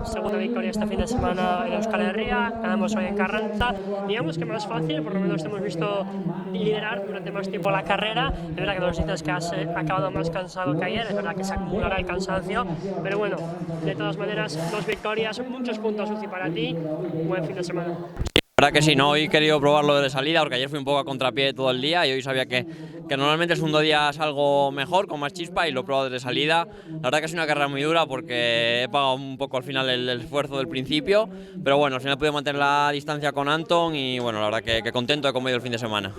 segunda victoria este fin de semana en Euskal Herria, ganamos hoy en Carranza, digamos que más fácil, por lo menos te hemos visto liderar durante más tiempo la carrera. Es verdad que nos dices que has acabado más cansado que ayer, es verdad que se acumulará el cansancio, pero bueno, de todas maneras, 2 victorias, muchos puntos UCI para ti, buen fin de semana. La verdad que sí, no, hoy he querido probarlo de salida porque ayer fui un poco a contrapié todo el día y hoy sabía que normalmente el segundo día salgo mejor, con más chispa, y lo he probado desde salida. La verdad que es una carrera muy dura porque he pagado un poco al final el esfuerzo del principio, pero bueno, al final he podido mantener la distancia con Anton y bueno, la verdad que contento de cómo ha ido el fin de semana.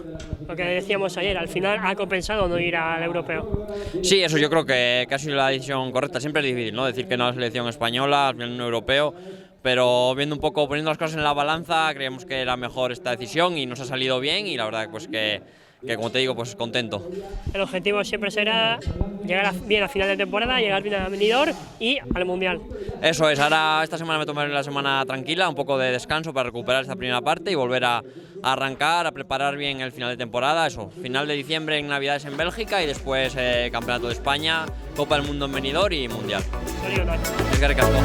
Lo que decíamos ayer, al final ha compensado no ir al europeo. Sí, eso yo creo que ha sido la decisión correcta. Siempre es difícil, ¿no?, decir que no a la selección española, al final un europeo, pero viendo un poco, poniendo las cosas en la balanza, creemos que era mejor esta decisión y nos ha salido bien, y la verdad pues que como te digo, pues contento. El objetivo siempre será llegar bien a final de temporada, llegar bien a Benidorm y al Mundial. Eso es, ahora esta semana me tomaré la semana tranquila, un poco de descanso para recuperar esta primera parte y volver a arrancar, a preparar bien el final de temporada. Eso, final de diciembre en Navidades en Bélgica y después Campeonato de España, Copa del Mundo en Benidorm y Mundial. Sorry, Eskerrik asko.